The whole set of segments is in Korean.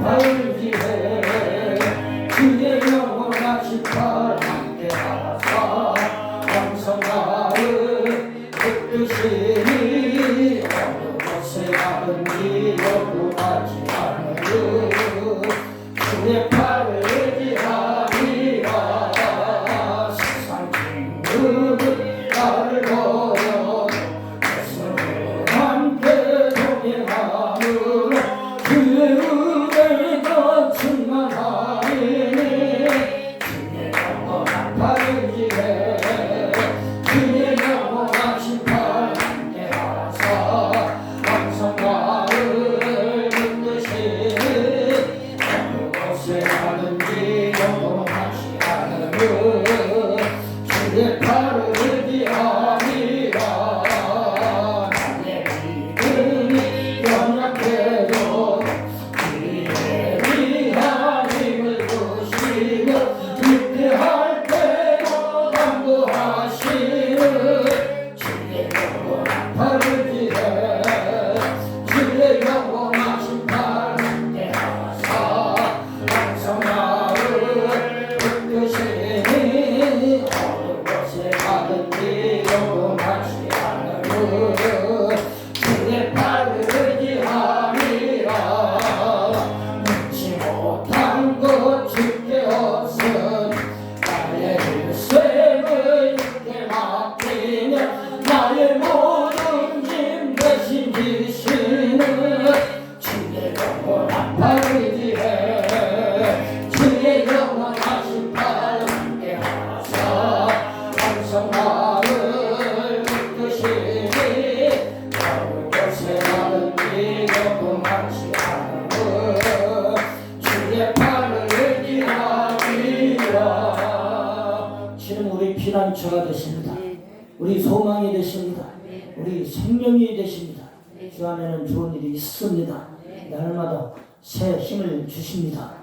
바울지에 주의 영원하신 팔 함께 하사 왕성하의 뜻이니 어느 곳에 가든지 여부하지 않으려 주의 팔을 의지하리라 세상 친구들 나를 보여 예수를 함께 동행하므로 주의 은혜가 충만하리니 주의 영원한 팔을지에 주의 영원하신 팔 함께 하사 왕성마을 붙드시니 어느 곳에 가든지 영원하시 않으며 주의 팔을 의지하리라 나의 믿음이 연약해도 주의 위한 힘을 주시며 위대할 때도 담보하시는 주의 영원한 팔을지에 주의 영원하신 팔 함께 하사 왕성마을 붙드시니 어느 곳에 가든지 영원하시 않으며 주의 팔을 의지하리라 묻지 못한 것 주께 없으니 나의 일생을 주께 맡기며 나의 모든 짐 대신 지시는 주의 영원한 팔을지에 주의 영원하신 팔 함께 하사 왕성마을 붙드시니 어느 곳에 가든지 영원하시 않으며 주의 팔을 의지하리라. 주님 우리 피난처가 되십니다. 우리 소망이 되십니다. 우리 생명이 되십니다. 주 안에는 좋은 일이 있습니다. 날마다 새 힘을 주십니다.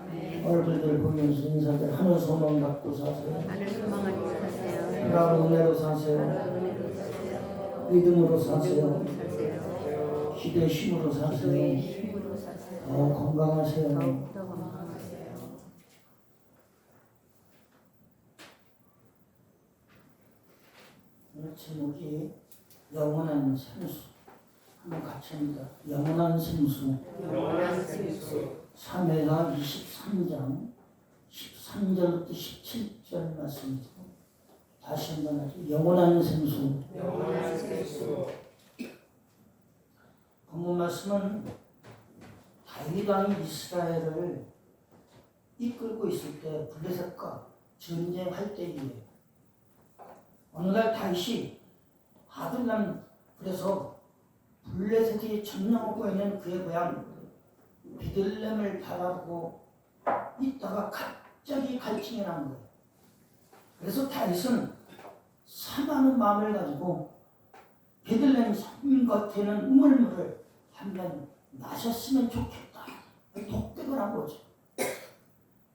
얼굴들 보면서 인사들 하늘 소망 갖고 사세요. 하늘 소망을 사세요. 하나로 은혜로 사세요. 은혜로 사세요. 믿음으로 사세요. 사세요. 기도의 힘으로 기도의 사세요. 힘으로 사세요. 건강하세요. 더욱더 건강하세요. 오늘 제목이 영원한 생수. 한번 같이 합니다. 영원한 생수. 영원한 생수. 사무엘하 23장 13절부터 17절 말씀입니다. 다시 한번 하죠. 영원한 생수. 영원한 생수. 본문 말씀은 다윗 왕이 이스라엘을 이끌고 있을 때 블레셋과 전쟁할 때이에요. 어느 날 다윗이 아둘람 그래서 블레셋이 점령하고 있는 그의 고향 베들레헴을 바라보고 있다가 갑자기 갈증이 난 거예요. 그래서 다윗은 사나운 마음을 가지고 베들레헴 산 겉에는 우물물을 한번 마셨으면 좋겠다. 독백을 한 거죠.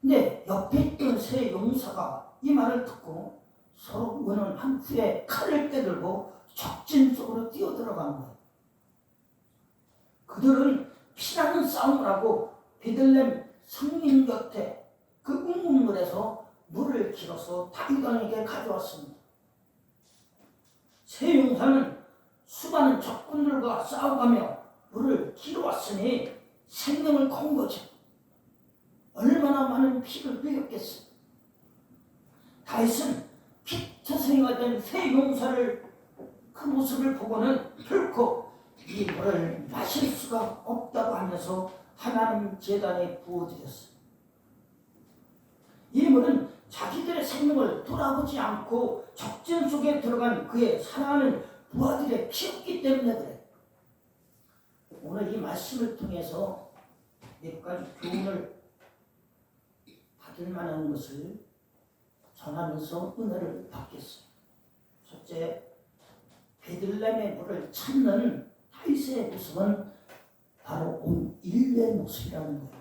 근데 옆에 있던 세 용사가 이 말을 듣고 서로 의논한 후에 칼을 빼들고 적진 속으로 뛰어들어간 거예요. 그들은 피나는 싸움을 하고 베들레헴 성민 곁에 그 우물물에서 물을 길어서 다윗 왕에게 가져왔습니다. 세 용사는 수많은 적군들과 싸워가며 물을 길어왔으니 생명을 건 거죠. 얼마나 많은 피를 흘렸겠어요. 다윗은 피처생이가 된 세 용사를 그 모습을 보고는 결코 이 물을 마실 수가 없다고 하면서 하나님 제단에 부어드렸어요. 이 물은 자기들의 생명을 돌아보지 않고 적진 속에 들어간 그의 사랑하는 부하들의 피였기 때문에 그래. 오늘 이 말씀을 통해서 몇 가지 교훈을 받을 만한 것을 전하면서 은혜를 받겠어요. 첫째, 베들레헴의 물을 찾는 다윗의 모습은 바로 온 인류의 모습이라는 거예요.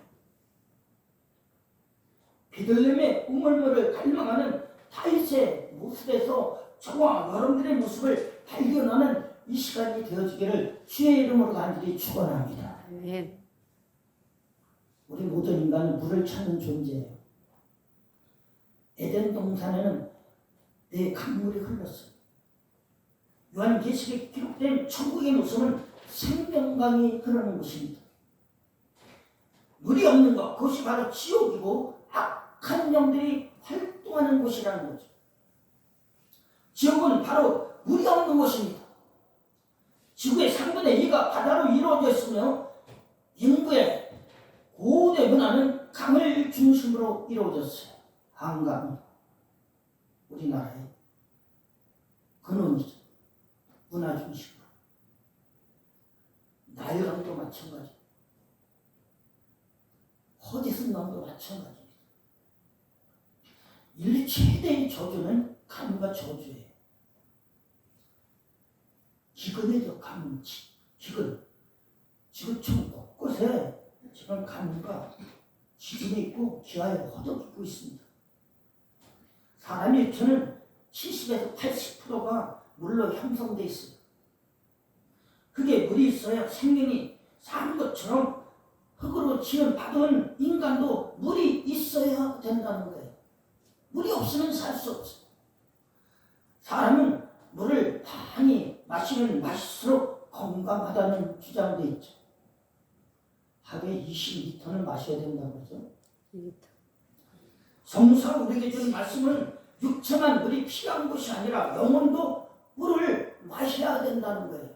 베들레헴의 우물물을 갈망하는 다윗의 모습에서 저와 여러분들의 모습을 발견하는 이 시간이 되어지기를 주의 이름으로 간절히 축원합니다. 아멘. 우리 모든 인간은 물을 찾는 존재예요. 에덴 동산에는 네 강물이 흘렀어요. 요한계시록에 기록된 천국의 모습은 생명강이 흐르는 곳입니다. 물이 없는 것, 그것이 바로 지옥이고 악한 영들이 활동하는 곳이라는 거죠. 지옥은 바로 물이 없는 곳입니다. 지구의 3분의 2가 바다로 이루어져 있으며 인구의 고대 문화는 강을 중심으로 이루어졌어요. 한강, 우리나라의 근원이죠. 문화 중심으로. 나일강도 마찬가지. 허디슨강도 마찬가지입니다. 인류 최대의 저주는 강과 저주예요. 기근이죠. 강, 기근. 지구촌 곳곳에 지금 강과 기근이 있고 기아에 허덕이고 있습니다. 사람의 육체는 70에서 80%가 물로 형성되어 있어요. 그게 물이 있어야 생명이 사는 것처럼 흙으로 지은 받은 인간도 물이 있어야 된다는 거예요. 물이 없으면 살 수 없어요. 사람은 물을 많이 마시면 마실수록 건강하다는 주장도 있죠. 하루에 20리터는 마셔야 된다고 그러죠. 성서가 우리에게 주는 말씀은 육체만 물이 필요한 것이 아니라 영혼도 물을 마셔야 된다는 거예요.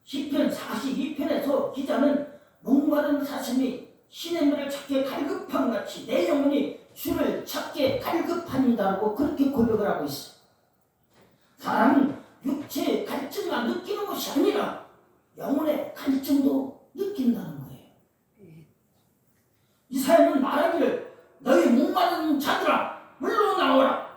시편 42편에서 기자는 목마른 사슴이 시냇물을 찾게 갈급한 같이 내 영혼이 주를 찾게 갈급한다고 그렇게 고백을 하고 있어요. 사람은 육체의 갈증만 느끼는 것이 아니라 영혼의 갈증도 느낀다는 거예요. 이사야는 말하기를 너희 목마른 자들아 물로 나오라.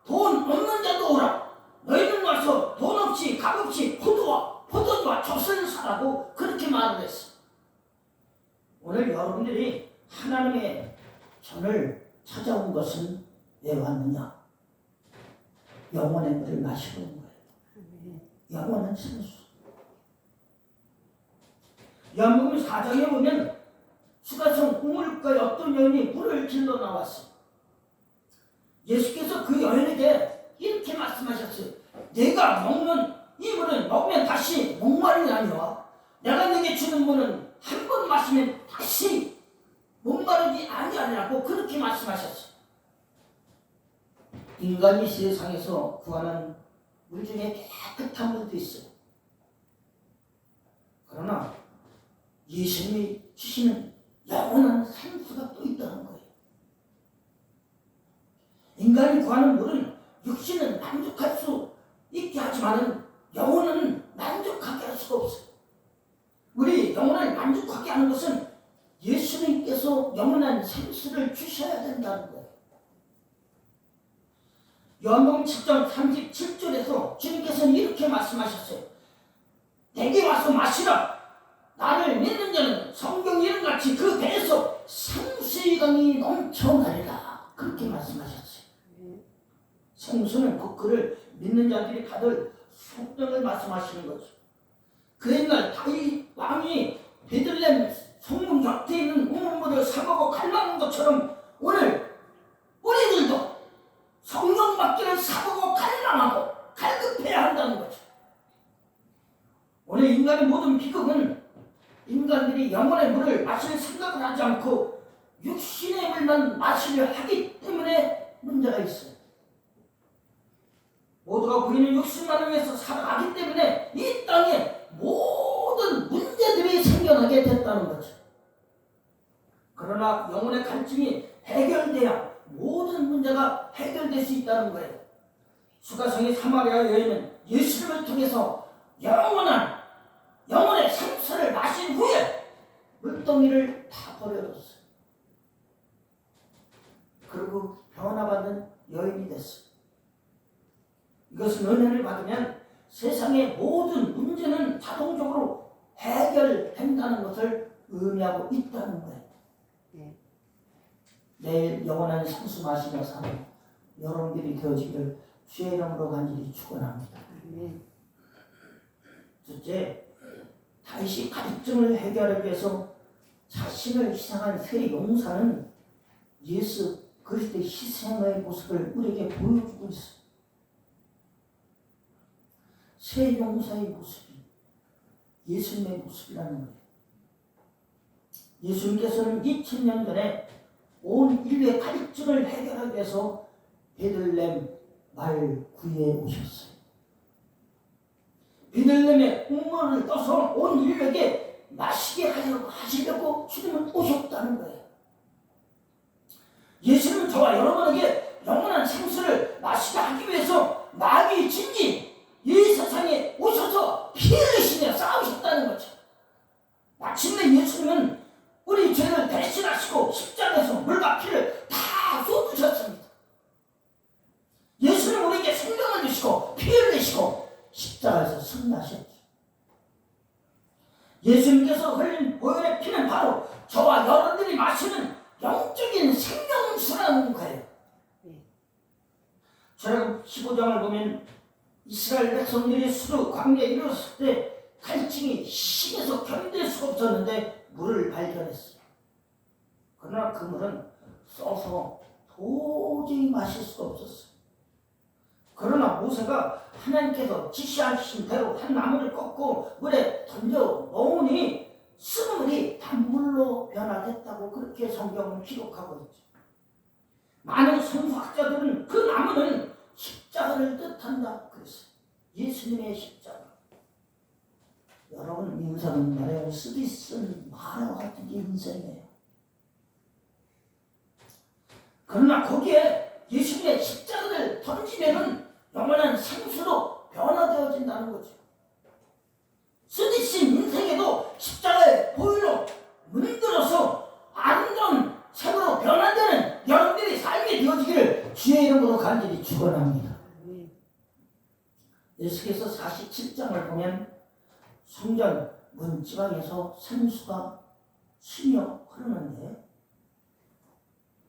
돈 없는 자도 오라. 너희는 와서 돈 없이 값없이 포도주와 젖을 사라고 그렇게 말을 했어요. 오늘 여러분들이 하나님의 전을 찾아온 것은 왜 왔느냐? 영혼의 물을 마시러 온 거예요. 영혼은 생수. 요한복음 4장에 보면 수가성 우물가에 어떤 여인이 물을 길러 나왔어요. 예수께서 그 여인에게 이렇게 말씀하셨어요. 내가 먹는 이 물은 먹으면 다시 목마름이 아니와 내가 네게 주는 물은 한 번 마시면 다시 목마르지 아니하리라고 그렇게 말씀하셨어요. 인간이 세상에서 구하는 물 중에 깨끗한 물도 있어요. 그러나 예수님이 주시는 영원한 생수가 또 있다는 거예요. 인간이 구하는 물은 육신은 만족할 수 있게 하지만 영혼은 만족하게 할 수가 없어요. 우리 영혼을 만족하게 하는 것은 예수님께서 영원한 생수를 주셔야 된다는 거예요. 요한복음 7장 37절에서 주님께서는 이렇게 말씀하셨어요. 내게 와서 마시라. 나를 믿는 자는 성경 이름같이 그 배에서 생수의 강이 넘쳐나리라. 그렇게 말씀하셨어요. 생수는 곧 그를 믿는 자들이 받을 속량을 말씀하시는 거죠. 그 옛날 다윗 왕이 베들레헴 성문 곁에 있는 우물물을 사먹어 갈망한 것처럼 오늘 우리들도 성령 받기를 사먹어 갈망하고 갈급해야 한다는 거죠. 오늘 인간의 모든 비극은 인간들이 영혼의 물을 마실 생각을 하지 않고 육신의 물만 마시려 하기 때문에 문제가 있어요. 모두가 보이는 육신만을 위해서 살아가기 때문에 이 땅에 모든 문제들이 생겨나게 됐다는 거죠. 그러나 영혼의 갈증이 해결돼야 모든 문제가 해결될 수 있다는 거예요. 수가성의 사마리아 여인은 예수님을 통해서 영혼의 생수를 마신 후에 물덩이를 다 버려뒀어요. 그리고 변화받는 여인이 됐어요. 이것은 은혜를 받으면 세상의 모든 문제는 자동적으로 해결된다는 것을 의미하고 있다는 거예요. 내일 영원한 생수 마시며 사는 여러분들이 되어지기를 주의 이름으로 간절히 축원합니다. 첫째, 다윗이 갈증을 해결하기 위해서 자신을 희생한 새 용사는 예수 그리스도의 희생의 모습을 우리에게 보여주고 있어요. 새 용사의 모습이 예수님의 모습이라는 거예요. 예수님께서는 2000년 전에 온 인류의 갈증을 해결하기 위해서 베들레헴 말구에 오셨어요. 베들레헴에 운문을 떠서 온 인류에게 마시게 하시려고 주님은 오셨다는 거예요. 예수님은 저와 여러분에게 영원한 생수를 마시게 하기 위해서 마귀의 진진 이 세상에 오셔서 피 흘리시며 싸우셨다는 거죠. 마침내 예수님은 우리 죄를 대신하시고 십자가에서 물과 피를 다 쏟으셨습니다. 예수님은 우리에게 생명을 주시고 피 흘리시고 십자가에서 승리하셨죠. 예수님께서 흘린 보혈의 피는 바로 저와 여러분들이 마시는 영적인 생명수라는 거예요. 출애굽 15장을 보면 이스라엘 백성들이 수르 광야에 이르렀을 때 갈증이 심해서 견딜 수가 없었는데 물을 발견했어요. 그러나 그 물은 써서 도저히 마실 수가 없었어요. 그러나 모세가 하나님께서 지시하신 대로 한 나무를 꺾고 물에 던져 놓으니 쓴물이 단물로 변화됐다고 그렇게 성경은 기록하고 있죠. 많은 성서학자들은 그 나무는 십자가를 뜻한다 그랬어요. 예수님의 십자가. 여러분 인생은 말해요. 쓰디 쓴 말과 같은 게 인생이에요. 그러나 거기에 예수님의 십자가를 던지면은 영원한 생수로 변화되어진다는 거죠. 쓰디쓴 인생에도 십자가의 보혈로 문들어서 아름다운 생으로 변화되는 여러분들의 삶이 되어지기를 주의 이름으로 간절히 축원합니다. 예수께서 47장을 보면 성전 문지방에서 생수가 스며 흐르는데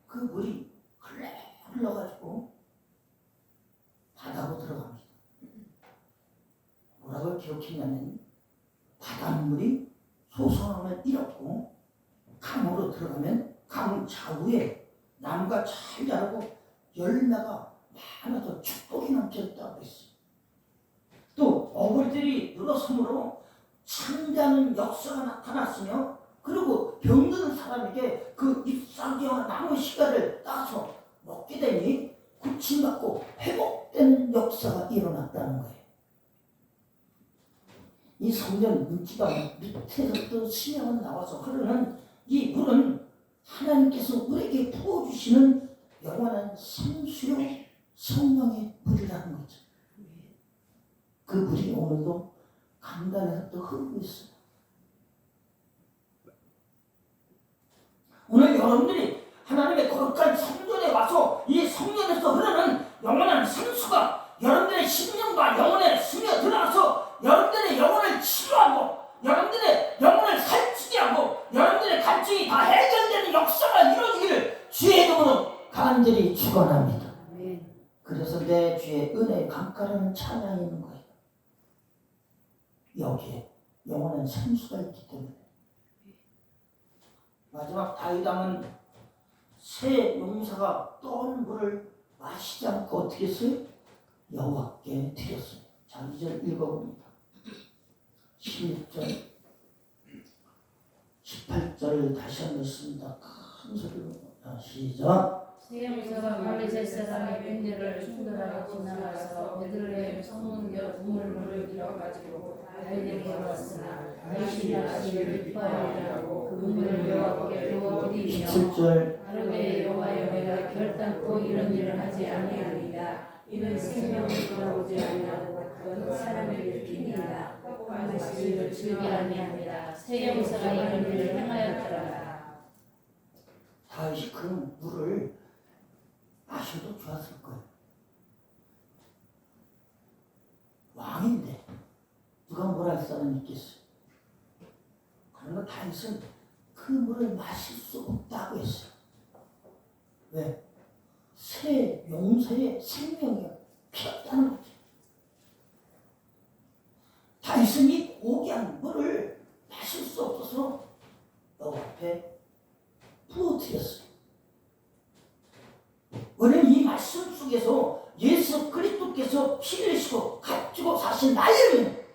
그 물이 흘러가지고 바다로 들어갑니다. 뭐라고 기록했냐면 바닷물이 소성함을 잃었고 강으로 들어가면 강 좌우에 나무가 잘 자라고 열매가 많아서 축복이 넘쳤다고 했어요. 또 어글들이 늘어섬으로 창자는 역사가 나타났으며 그리고 병든 사람에게 그 잎사귀와 나무 시가를 따서 먹게 되니 고침받고 회복되는 역사가 일어났다는 거예요. 이 성전 문지방 밑에서부터 심양은 나와서 흐르는 이 물은 하나님께서 우리에게 부어주시는 영원한 생수요 성령의 물이라는 거죠. 그 물이 오늘도 강단에서 또 흐르고 있어요. 오늘 여러분들이 하나님의 거룩한 성전에 와서 이 성전에서 흐르는 영원한 생수가 여러분들의 심령과 영혼에 스며들어서 여러분들의 영혼을 치유하고 여러분들의 영혼을 살찌게 하고 여러분들의 갈증이 다 해결되는 역사가 이루어지기를 주의 이름으로 간절히 축원합니다. 그래서 내 주의 은혜의 강가라는 찬양이 있는 거예요. 여기에 영원한 생수가 있기 때문에. 마지막 다윗왕은 새 용사가 떠오른 물을 마시지 않고 어떻게 했어요? 여호와께 드렸어요. 자, 2절 읽어봅니다. 16절 18절을 다시 한번 읽습니다. 큰 소리로 시작. 새 용사가 블레셋 사람의 빈들을 충돌하고 지나가서 베들레헴 성문곁 우물물을 밀어가지고 다윗에게 왔으나 다윗이 야시를 기뻐하리라고 그 문을 여호와께 두어드리며 17절 하루에 여호와여 내가 결단코 이런 일을 하지 아니하리이다. 이는 생명을 돌아오지 아니하고 그 사람에게 핀이라. 반드시 이를 즐기 아니합니다. 새 용사가 이런 일을 행하였더라. 다윗이 그 물을 마셔도 좋았을 거예요. 왕인데 누가 뭐라 할 사람이 있겠어요. 그러나 다윗은 그 물을 마실 수 없다고 했어요. 왜? 새 용사의 생명이 피었다는 거죠. 다윗은 이 고귀한 물을 마실 수 없어서 앞에 부어드렸어요. 우리는 이 말씀 속에서 예수 그리스도께서 피를 흘리시고 값주고 사신 나의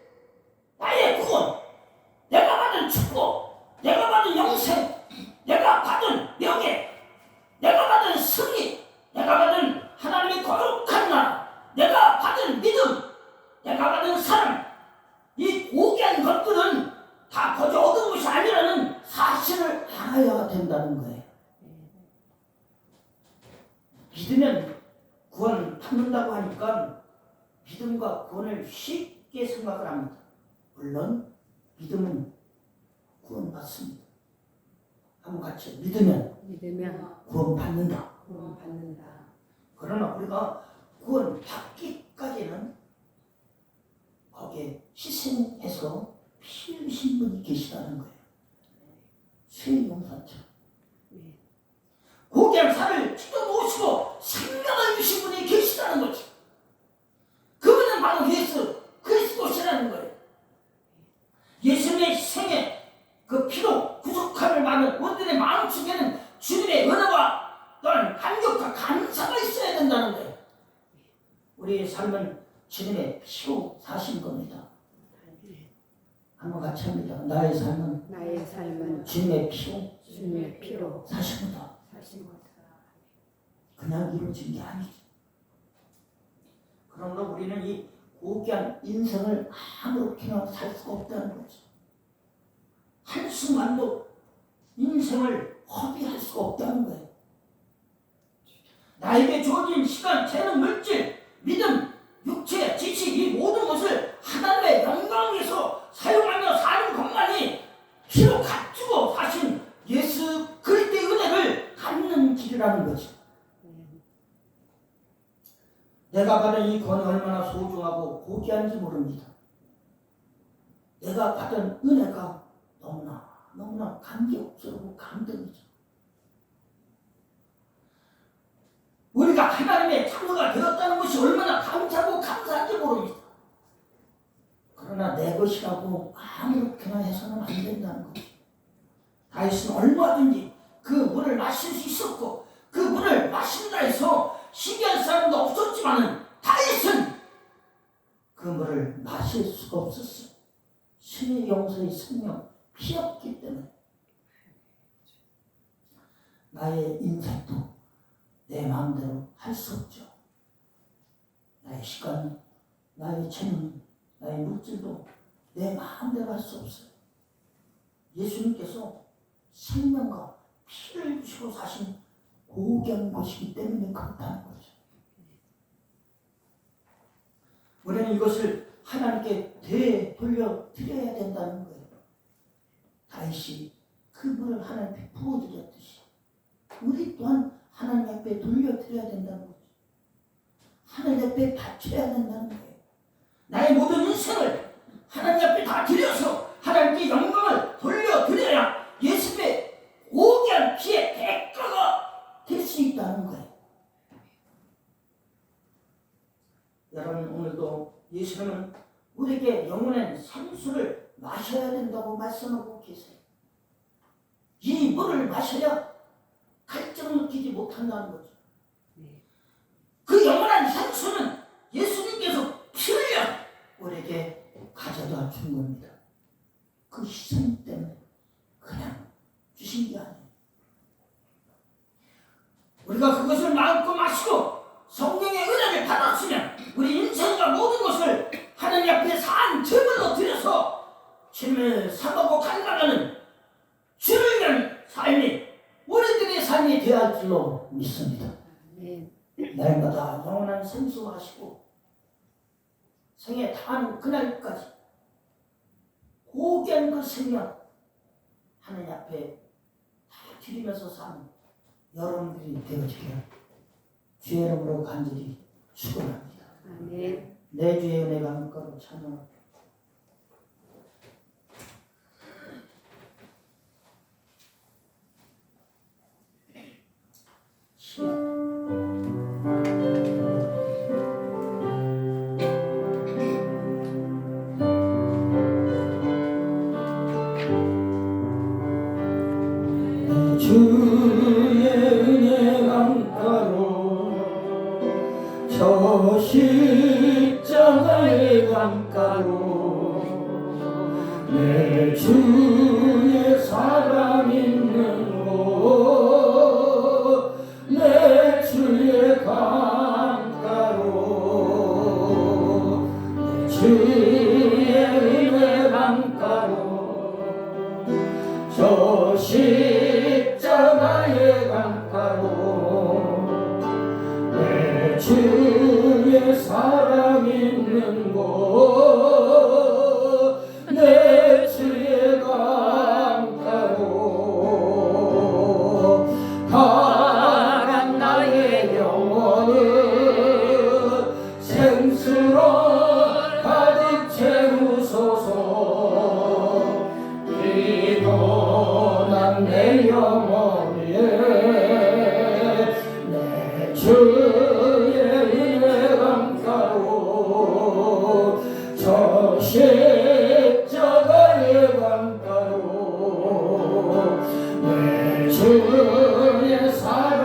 구원, 내가 받은 축복, 내가 받은 영생, 내가 받은 명예, 내가 받은 승리, 내가 받은 하나님의 거룩한 나라, 내가 받은 믿음, 내가 받은 사랑, 이 고귀한 것들은 다 거저 얻은 것이 아니라는 사실을 알아야 된다는 거예요. 믿으면 구원 받는다고 하니까 믿음과 구원을 쉽게 생각을 합니다. 물론 믿음은 구원 받습니다. 한번 같이 믿으면 구원 받는다. 그러나 우리가 구원 받기까지는 거기에 희생해서 피 흘리신 분이 계시다는 거예요. 세용사처럼 고귀한 살을 찢어 놓으시고 생명을 주신 분이 계시다는 거죠. 그분은 바로 예수 그리스도시라는 거예요. 예수님의 생애 그 피로 구속함을 받는 원들의 마음속에는 주님의 은혜와 또한 감격과 감사가 있어야 된다는 거예요. 우리의 삶은 주님의 피로 사신 겁니다. 한번 같이 합니다. 나의 삶은 주님의 피로 사신 거다. 그냥 이루어진 게 아니죠. 그러므로 우리는 이 고귀한 인생을 아무렇게나 살 수가 없다는 거죠. 한순간도 인생을 허비할 수가 없다는 거예요. 나에게 주어진 시간, 재능, 물질, 믿음, 육체, 지식 이 모든 것을 하나님의 영광 위해서 사용하며 사는 것만이 피로 갖추고 사신 예수 그리스도의 은혜를 갖는 길이라는 거죠. 내가 받은 이 권이 얼마나 소중하고 고귀한지 모릅니다. 내가 받은 은혜가 너무나 감격스럽고 감동이죠. 우리가 하나님의 자녀가 되었다는 것이 얼마나 감사하고 감사한지 모릅니다. 그러나 내 것이라고 아무렇게나 해서는 안 된다는 거죠. 다윗은 얼마든지 그 물을 마실 수 있었고 그 물을 마신다 해서 시기한 사람도 없었지만은 다윗은 그 물을 마실 수가 없었어요. 신의 용서의 생명 피었기 때문에. 나의 인생도 내 마음대로 할 수 없죠. 나의 시간, 나의 재능, 나의 물질도 내 마음대로 할 수 없어요. 예수님께서 생명과 피를 주시고 사신 고귀한 것이기 때문에 그렇다는 거죠. 우리는 이것을 하나님께 되돌려 드려야 된다는 거예요. 다윗이 그 물을 하나님께 부어드렸듯이 우리 또한 하나님 앞에 돌려드려야 된다는 거죠. 하나님 앞에 바쳐야 된다는 거예요. 나의 모든 인생을 하나님 앞에 다 드려서 하나님께 영광을 돌려드려야 예수님의 고귀한 피의 대가가 될 수 있다는 거예요. 여러분, 오늘도 예수님은 우리에게 영원한 생수를 마셔야 된다고 말씀하고 계세요. 이 물을 마셔야 갈증을 느끼지 못한다는 거죠. 그 영원한 생수는 예수님께서 피 흘려 우리에게 가져다 준 겁니다. 그 희생 때문에 그냥 주신 게 아니에요. 우리가 그것을 마음껏 마시고 성령의 은혜를 받았으면 우리 인생과 모든 것을 하나님 앞에 산 제물로 드려서 주님을 사모하고 갈망하는 주를 위한 삶이 우리들의 삶이 되어야 할 줄로 믿습니다. 날마다 영원한 생수하시고 생에 다하는 그날까지 고귀한 그 생명 하나님 앞에 다 드리면서 사는 여러분들이 되어지기를 주의 이름으로 간절히 축원합니다. 내 주의 은혜가 함께하고 찬양합니다. 사랑 있는 곳 내 주의 강가로 가란 나의 영혼을 생수로 가득 채우소서 피곤한 내 영혼에 내 주의 은혜 강가로 저 십자가의 강가로 내 주의 사랑